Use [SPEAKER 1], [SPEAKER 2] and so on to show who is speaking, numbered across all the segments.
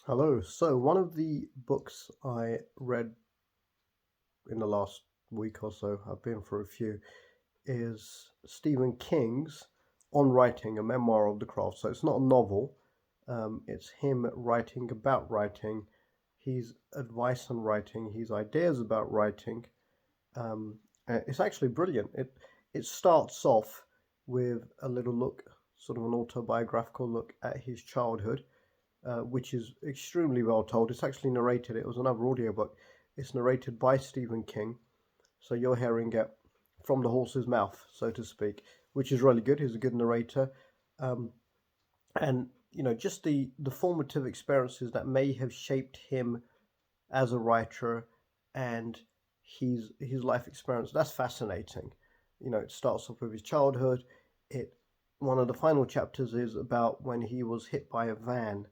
[SPEAKER 1] Hello. So, one of the books I read in the last week or so, I've been for a few, is Stephen King's On Writing, a memoir of the craft. So, it's not a novel, it's him writing about writing, his advice on writing, his ideas about writing. Um, it's actually brilliant. It starts off with a little look, sort of an autobiographical look at his childhood, which is extremely well told. It's actually narrated. It was another audiobook. It's narrated by Stephen King, so you're hearing it from the horse's mouth, so to speak, which is really good. He's a good narrator, um, and just the formative experiences that may have shaped him as a writer and his life experience. That's fascinating. It starts off with his childhood. It One of the final chapters is about when he was hit by a van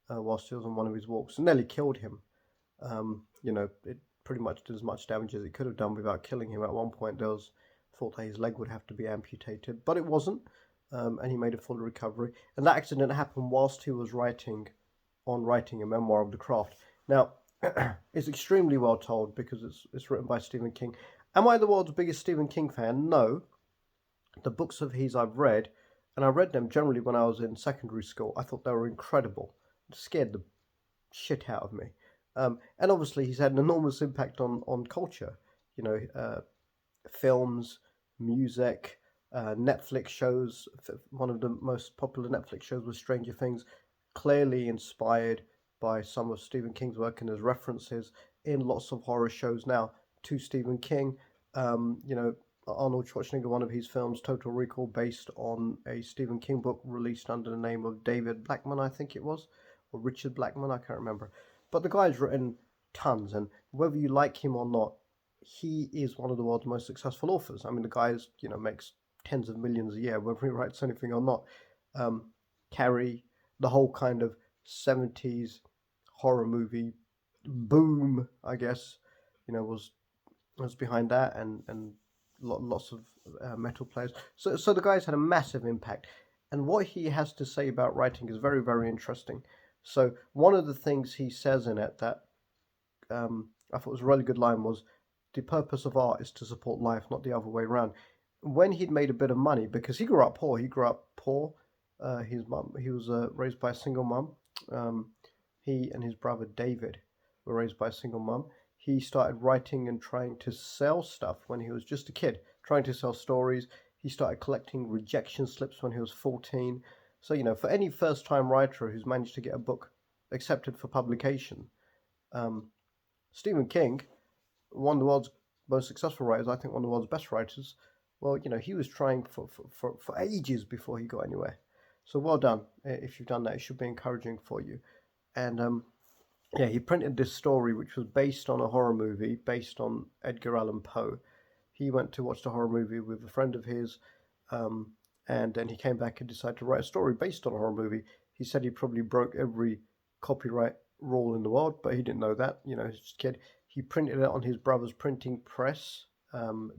[SPEAKER 1] whilst he was on one of his walks and nearly killed him. It pretty much did as much damage as it could have done without killing him. At one point, there was thought that his leg would have to be amputated, but it wasn't, and he made a full recovery. And that accident happened whilst he was writing a memoir of the craft. Now, it's extremely well told because it's written by Stephen King. Am I the world's biggest Stephen King fan? No. The books of his I've read, and I read them generally when I was in secondary school. I thought they were incredible. It scared the shit out of me. And obviously, he's had an enormous impact on culture. You know, films, music, Netflix shows. One of the most popular Netflix shows was Stranger Things, clearly inspired by some of Stephen King's work, and there's references in lots of horror shows now to Stephen King. Arnold Schwarzenegger, one of his films, Total Recall, based on a Stephen King book released under the name of David Blackman, I think it was, or Richard Blackman, I can't remember. But the guy's written tons, and whether you like him or not, he is one of the world's most successful authors. I mean, the guy's makes tens of millions a year, whether he writes anything or not. Um, Carrie, the whole kind of 70s horror movie boom, I guess, was behind that, and lots of metal players. So the guy's had a massive impact, and what he has to say about writing is very, very interesting. So one of the things he says in it that I thought was a really good line was, "The purpose of art is to support life, not the other way around." When he'd made a bit of money, because he grew up poor, his mum, he was raised by a single mum. Um, he and his brother David were raised by a single mum. He started writing and trying to sell stuff when he was just a kid, trying to sell stories. He started collecting rejection slips when he was 14. So, for any first time writer who's managed to get a book accepted for publication, um, Stephen King, one of the world's most successful writers, I think one of the world's best writers, well, he was trying for ages before he got anywhere. So well done. If you've done that, it should be encouraging for you. And yeah, he printed this story which was based on a horror movie based on Edgar Allan Poe. He went to watch the horror movie with a friend of his, um, and then he came back and decided to write a story based on a horror movie. He said he probably broke every copyright rule in the world, but he didn't know that. He's just a kid. He printed it on his brother's printing press,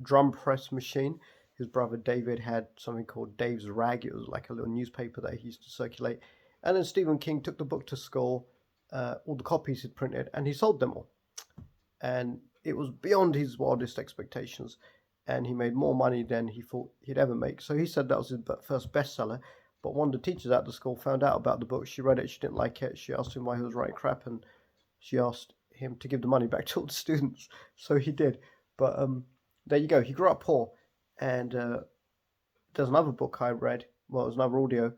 [SPEAKER 1] drum press machine. His brother David had something called Dave's Rag. It was like a little newspaper that he used to circulate. And then Stephen King took the book to school, all the copies he'd printed, and he sold them all. And it was beyond his wildest expectations. And he made more money than he thought he'd ever make. So he said that was his first bestseller. But one of the teachers at the school found out about the book. She read it. She didn't like it. She asked him why he was writing crap, and she asked him to give the money back to all the students. So he did. But there you go. He grew up poor, and there's another book I read. Well, it was another audio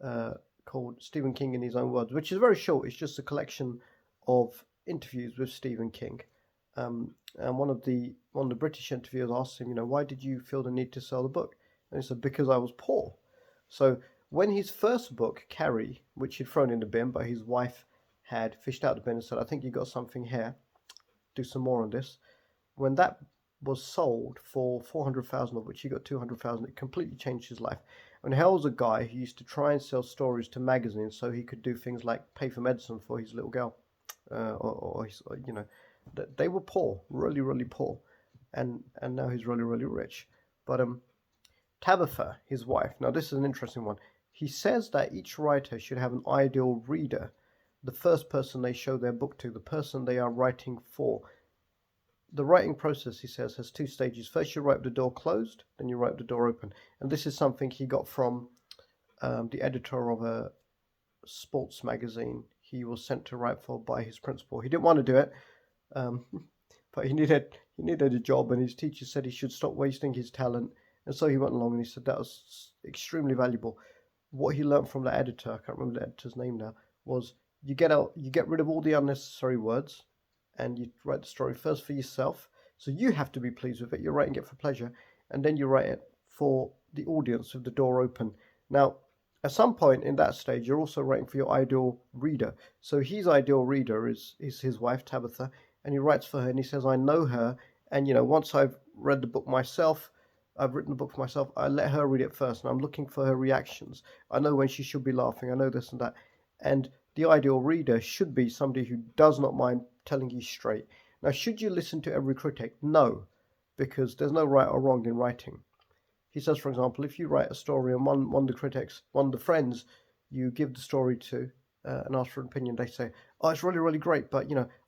[SPEAKER 1] uh, called Stephen King in His Own Words, which is very short. It's just a collection of interviews with Stephen King. And one of the British interviewers asked him, why did you feel the need to sell the book? And he said, because I was poor. So when his first book, Carrie, which he'd thrown in the bin, but his wife had fished out the bin and said, I think you got something here. Do some more on this. When that was sold for 400,000, of which he got 200,000, it completely changed his life. And Hell was a guy who used to try and sell stories to magazines so he could do things like pay for medicine for his little girl, or his, they were poor, really, really poor, and now he's really, really rich. But Tabitha, his wife. Now this is an interesting one. He says that each writer should have an ideal reader, the first person they show their book to, the person they are writing for. The writing process, he says, has two stages. First, you write with the door closed, then you write with the door open. And this is something he got from the editor of a sports magazine he was sent to write for by his principal. He didn't want to do it, um, but he needed a job, and his teacher said he should stop wasting his talent. And so he went along, and he said that was extremely valuable. What he learned from the editor, I can't remember the editor's name now, was you get rid of all the unnecessary words, and you write the story first for yourself. So you have to be pleased with it. You're writing it for pleasure, and then you write it for the audience with the door open. Now, at some point in that stage, you're also writing for your ideal reader. So his ideal reader is his wife, Tabitha, and he writes for her, and he says, I know her, and once I've read the book myself, I've written the book for myself, I let her read it first, and I'm looking for her reactions. I know when she should be laughing, I know this and that. And the ideal reader should be somebody who does not mind telling you straight. Now, should you listen to every critic? No, because there's no right or wrong in writing. He says, for example, if you write a story and one of the critics, one of the friends you give the story to and ask for an opinion, they say, oh, it's really, really great, but,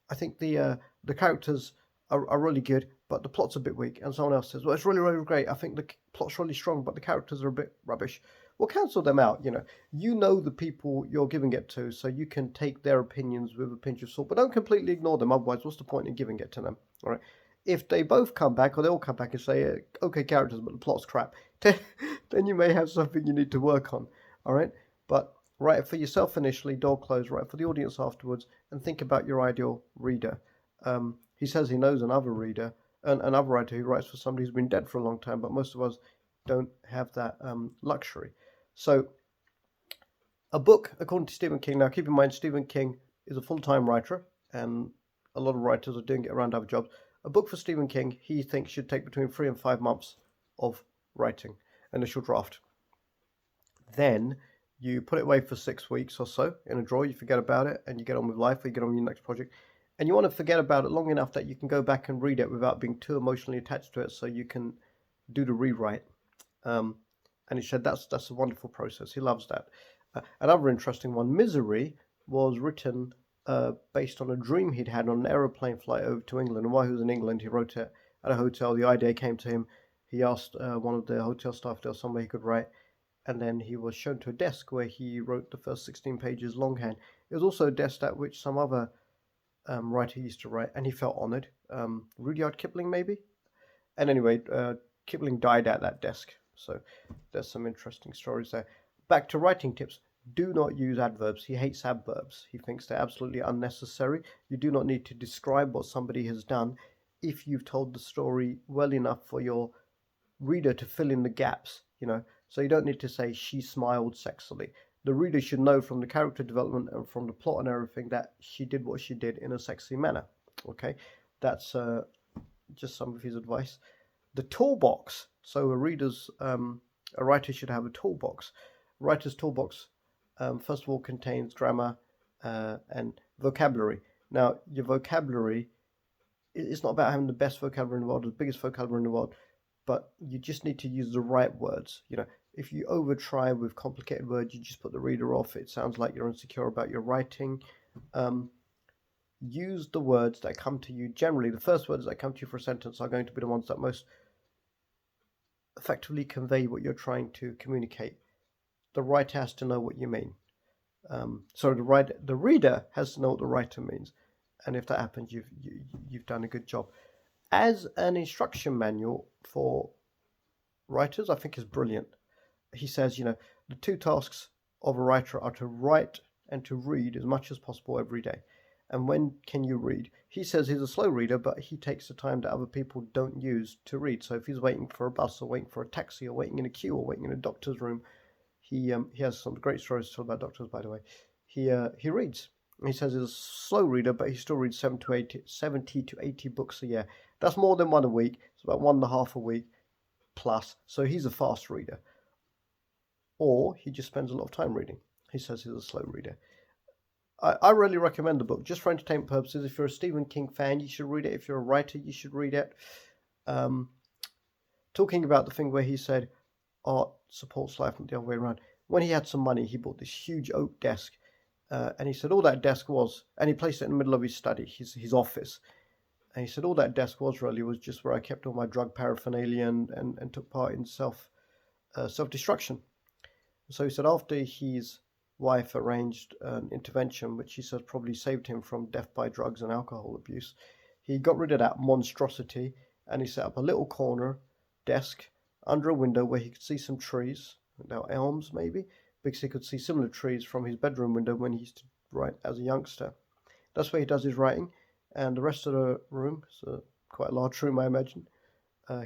[SPEAKER 1] I think the characters are really good, but the plot's a bit weak. And someone else says, well, it's really, really great. I think the plot's really strong, but the characters are a bit rubbish. Well, cancel them out. You know the people you're giving it to, so you can take their opinions with a pinch of salt, but don't completely ignore them. Otherwise, what's the point in giving it to them? All right. If they both come back, or they all come back and say, okay, characters, but the plot's crap, then you may have something you need to work on. All right. But write it for yourself initially, door closed, write it for the audience afterwards, and think about your ideal reader. He says he knows another writer who writes for somebody who's been dead for a long time, but most of us don't have that luxury. So a book, according to Stepen King, now keep in mind Stepen King is a full-time writer, and a lot of writers are doing it around other jobs. A book for Stepen King, he thinks, should take between 3 and 5 months of writing, initial draft. Then you put it away for 6 weeks or so in a drawer, you forget about it, and you get on with life, or you get on with your next project. And you want to forget about it long enough that you can go back and read it without being too emotionally attached to it, so you can do the rewrite. And he said that's a wonderful process. He loves that. Another interesting one, Misery, was written based on a dream he'd had on an aeroplane flight over to England. And while he was in England, he wrote it at a hotel. The idea came to him. He asked one of the hotel staff if there was somewhere he could write. And then he was shown to a desk where he wrote the first 16 pages longhand. It was also a desk at which some other writer used to write, and he felt honored. Rudyard Kipling, maybe? And anyway, Kipling died at that desk. So there's some interesting stories there. Back to writing tips. Do not use adverbs. He hates adverbs. He thinks they're absolutely unnecessary. You do not need to describe what somebody has done if you've told the story well enough for your reader to fill in the gaps, So you don't need to say, she smiled sexily. The reader should know from the character development and from the plot and everything that she did what she did in a sexy manner. Okay, that's just some of his advice. The toolbox. So a writer should have a toolbox. Writer's toolbox, first of all, contains grammar and vocabulary. Now, your vocabulary, it's not about having the best vocabulary in the world, the biggest vocabulary in the world, but you just need to use the right words. If you over-try with complicated words, you just put the reader off. It sounds like you're insecure about your writing. Use the words that come to you. Generally, the first words that come to you for a sentence are going to be the ones that most effectively convey what you're trying to communicate. The writer has to know what you mean. The reader has to know what the writer means. And if that happens, you've done a good job. As an instruction manual for writers, I think is brilliant. He says, the 2 tasks of a writer are to write and to read as much as possible every day. And when can you read? He says he's a slow reader, but he takes the time that other people don't use to read. So if he's waiting for a bus or waiting for a taxi or waiting in a queue or waiting in a doctor's room, he has some great stories to tell about doctors, by the way. He reads. He says he's a slow reader, but he still reads 70 to 80 books a year. That's more than one a week. It's about 1.5 a week plus. So he's a fast reader. Or he just spends a lot of time reading. He says he's a slow reader. I really recommend the book, just for entertainment purposes. If you're a Stepen King fan, you should read it. If you're a writer, you should read it. Talking about the thing where he said art supports life, not the other way around. When he had some money, he bought this huge oak desk, And he said all that desk was, and he placed it in the middle of his study, his office. And he said all that desk was really was just where I kept all my drug paraphernalia and took part in self-destruction. So he said after his wife arranged an intervention, which he says probably saved him from death by drugs and alcohol abuse, he got rid of that monstrosity and he set up a little corner desk under a window where he could see some trees, now elms maybe, because he could see similar trees from his bedroom window when he used to write as a youngster. That's where he does his writing, and the rest of the room, it's quite a large room I imagine,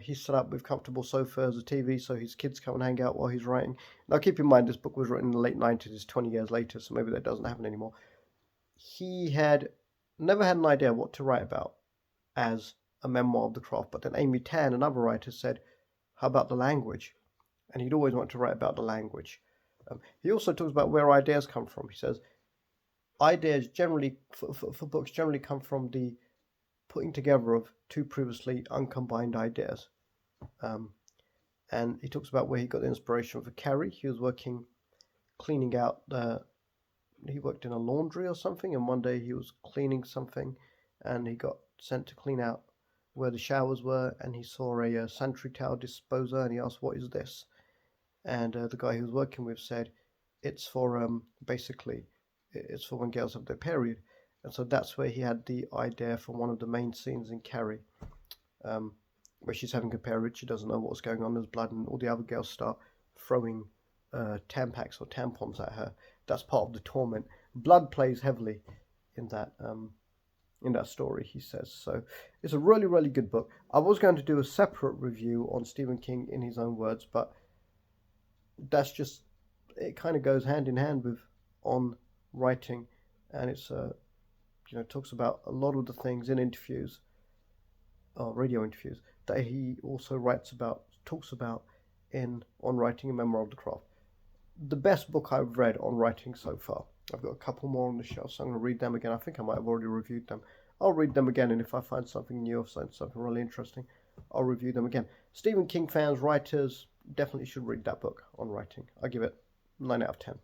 [SPEAKER 1] he's set up with comfortable sofas, a TV, so his kids come and hang out while he's writing. Now keep in mind this book was written in the late 90s, it's 20 years later, so maybe that doesn't happen anymore. He had never had an idea what to write about as a memoir of the craft, but then Amy Tan, another writer, said, how about the language? And he'd always wanted to write about the language. He also talks about where ideas come from. He says, ideas generally, for books, generally come from the putting together of two previously uncombined ideas. And he talks about where he got the inspiration for Carrie. He was working, cleaning out, he worked in a laundry or something, and one day he was cleaning something, and he got sent to clean out where the showers were, and he saw a sanitary towel disposer, and he asked, what is this? And the guy he was working with said, it's for, basically, it's for when girls have their period. And so that's where he had the idea for one of the main scenes in Carrie, where she's having a period, she doesn't know what's going on, there's blood, and all the other girls start throwing Tampax or tampons at her. That's part of the torment. Blood plays heavily in that story, he says. So it's a really, really good book. I was going to do a separate review on Stepen King in his own words, but that's just, it kind of goes hand in hand with on writing, and it's talks about a lot of the things in interviews, radio interviews, that he also talks about on writing a memoir of the craft. The best book I've read on writing so far. I've got a couple more on the shelf, so I'm going to read them again. I think I might have already reviewed them. I'll read them again, and if I find something new or something really interesting, I'll review them again. Stepen King fans, writers, definitely should read that book on writing. I give it 9 out of 10.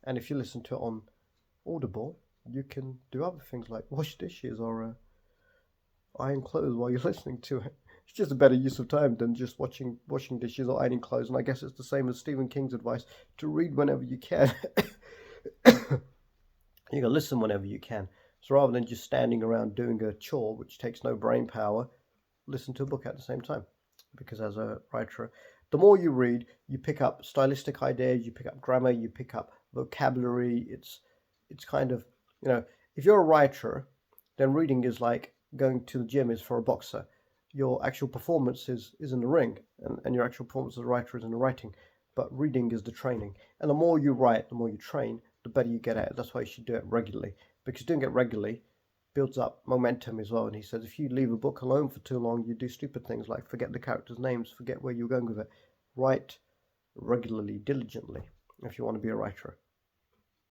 [SPEAKER 1] And if you listen to it on Audible, you can do other things like wash dishes or iron clothes while you're listening to it. It's just a better use of time than just washing dishes or ironing clothes. And I guess it's the same as Stepen King's advice to read whenever you can. You can listen whenever you can. So rather than just standing around doing a chore, which takes no brain power, listen to a book at the same time. Because as a writer, the more you read, you pick up stylistic ideas, you pick up grammar, you pick up vocabulary. It's kind of, if you're a writer, then reading is like going to the gym is for a boxer. Your actual performance is in the ring, and your actual performance as a writer is in the writing. But reading is the training. And the more you write, the more you train, the better you get at it. That's why you should do it regularly. Because doing it regularly builds up momentum as well. And he says if you leave a book alone for too long, you do stupid things like forget the characters' names, forget where you're going with it. Write regularly, diligently, if you want to be a writer.